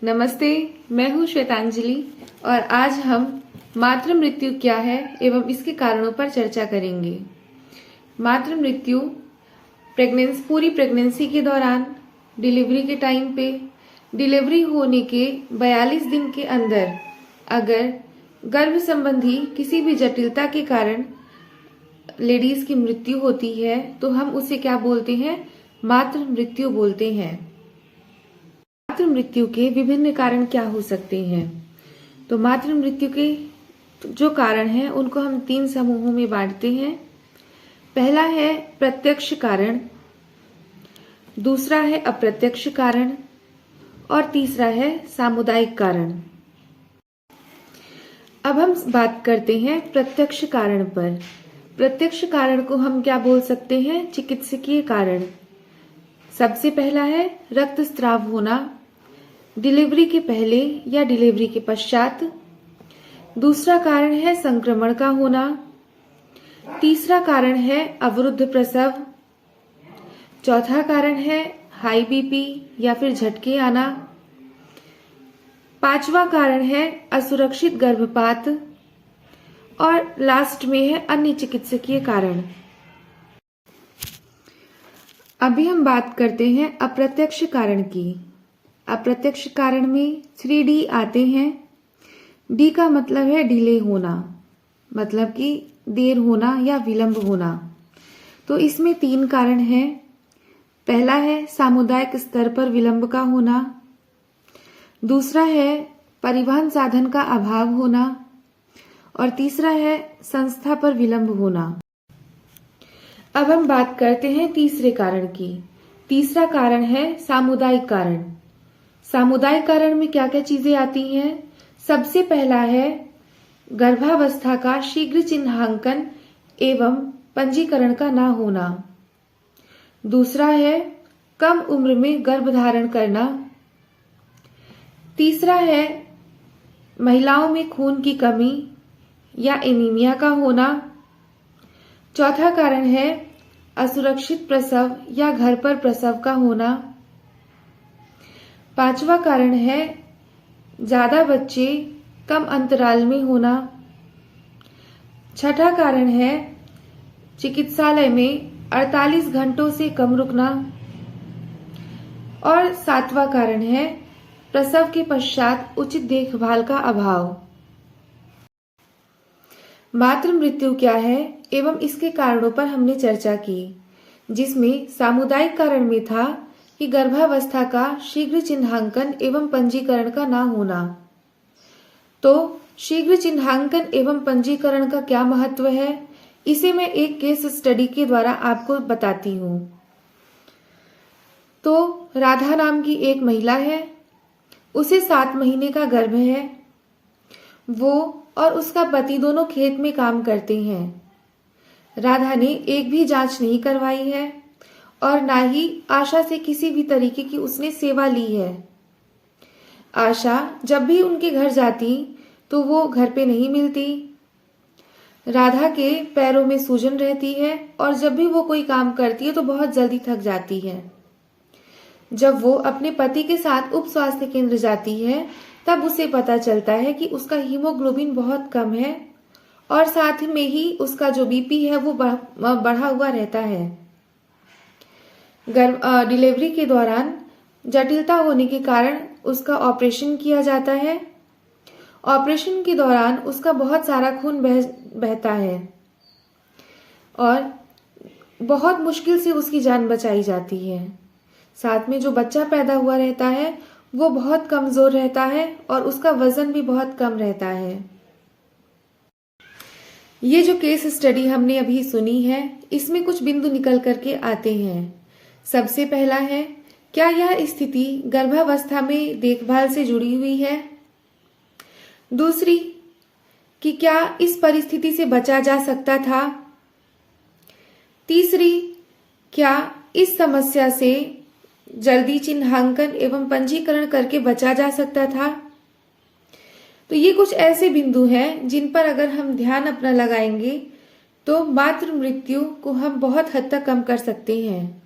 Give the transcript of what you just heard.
नमस्ते, मैं हूँ श्वेतांजलि और आज हम मातृ मृत्यु क्या है एवं इसके कारणों पर चर्चा करेंगे। मातृ मृत्यु पूरी प्रेगनेंसी के दौरान, डिलीवरी के टाइम पे, डिलीवरी होने के 42 दिन के अंदर अगर गर्भ संबंधी किसी भी जटिलता के कारण लेडीज की मृत्यु होती है तो हम उसे क्या बोलते हैं? मातृ मृत्यु बोलते हैं। मातृ मृत्यु के विभिन्न कारण क्या हो सकते हैं? तो मातृ मृत्यु के जो कारण हैं उनको हम 3 समूहों में बांटते हैं। पहला है प्रत्यक्ष कारण, दूसरा है अप्रत्यक्ष कारण और तीसरा है सामुदायिक कारण। अब हम बात करते हैं प्रत्यक्ष कारण पर। प्रत्यक्ष कारण को हम क्या बोल सकते हैं? चिकित्सकीय कारण। सबसे पहला है रक्तस्राव होना, डिलीवरी के पहले या डिलीवरी के पश्चात। दूसरा कारण है संक्रमण का होना। तीसरा कारण है अवरुद्ध प्रसव। चौथा कारण है हाई बीपी या फिर झटके आना। पांचवा कारण है असुरक्षित गर्भपात और लास्ट में है अन्य चिकित्सकीय कारण। अभी हम बात करते हैं अप्रत्यक्ष कारण की। अप्रत्यक्ष कारण में 3D आते हैं। डी का मतलब है डिले होना, मतलब कि देर होना या विलंब होना। तो इसमें 3 कारण हैं। पहला है सामुदायिक स्तर पर विलंब का होना, दूसरा है परिवहन साधन का अभाव होना और तीसरा है संस्था पर विलंब होना। अब हम बात करते हैं तीसरे कारण की। तीसरा कारण है सामुदायिक कारण। सामुदायिक कारण में क्या क्या चीजें आती हैं? सबसे पहला है गर्भावस्था का शीघ्र चिन्हांकन एवं पंजीकरण का ना होना। दूसरा है कम उम्र में गर्भधारण करना। तीसरा है महिलाओं में खून की कमी या एनीमिया का होना। चौथा कारण है असुरक्षित प्रसव या घर पर प्रसव का होना। पांचवा कारण है ज्यादा बच्चे कम अंतराल में होना। छठा कारण है चिकित्सालय में 48 घंटों से कम रुकना और सातवां कारण है प्रसव के पश्चात उचित देखभाल का अभाव। मातृ मृत्यु क्या है एवं इसके कारणों पर हमने चर्चा की, जिसमें सामुदायिक कारण में था कि गर्भावस्था का शीघ्र चिन्हांकन एवं पंजीकरण का ना होना। तो शीघ्र चिन्हांकन एवं पंजीकरण का क्या महत्व है, इसे मैं एक केस स्टडी के द्वारा आपको बताती हूँ। तो राधा नाम की एक महिला है, उसे 7 महीने का गर्भ है। वो और उसका पति दोनों खेत में काम करते हैं। राधा ने एक भी जांच नहीं करवाई है और ना ही आशा से किसी भी तरीके की उसने सेवा ली है। आशा जब भी उनके घर जाती तो वो घर पे नहीं मिलती। राधा के पैरों में सूजन रहती है और जब भी वो कोई काम करती है तो बहुत जल्दी थक जाती है। जब वो अपने पति के साथ उप स्वास्थ्य केंद्र जाती है तब उसे पता चलता है कि उसका हीमोग्लोबिन बहुत कम है और साथ में ही उसका जो बीपी है वो बढ़ा हुआ रहता है। डिलीवरी के दौरान जटिलता होने के कारण उसका ऑपरेशन किया जाता है। ऑपरेशन के दौरान उसका बहुत सारा खून बहता है और बहुत मुश्किल से उसकी जान बचाई जाती है। साथ में जो बच्चा पैदा हुआ रहता है वो बहुत कमजोर रहता है और उसका वजन भी बहुत कम रहता है। ये जो केस स्टडी हमने अभी सुनी है, इसमें कुछ बिंदु निकल करके आते हैं। सबसे पहला है, क्या यह स्थिति गर्भावस्था में देखभाल से जुड़ी हुई है? दूसरी, कि क्या इस परिस्थिति से बचा जा सकता था? तीसरी, क्या इस समस्या से जल्दी चिन्हांकन एवं पंजीकरण करके बचा जा सकता था? तो ये कुछ ऐसे बिंदु हैं जिन पर अगर हम ध्यान अपना लगाएंगे तो मातृ मृत्यु को हम बहुत हद तक कम कर सकते हैं।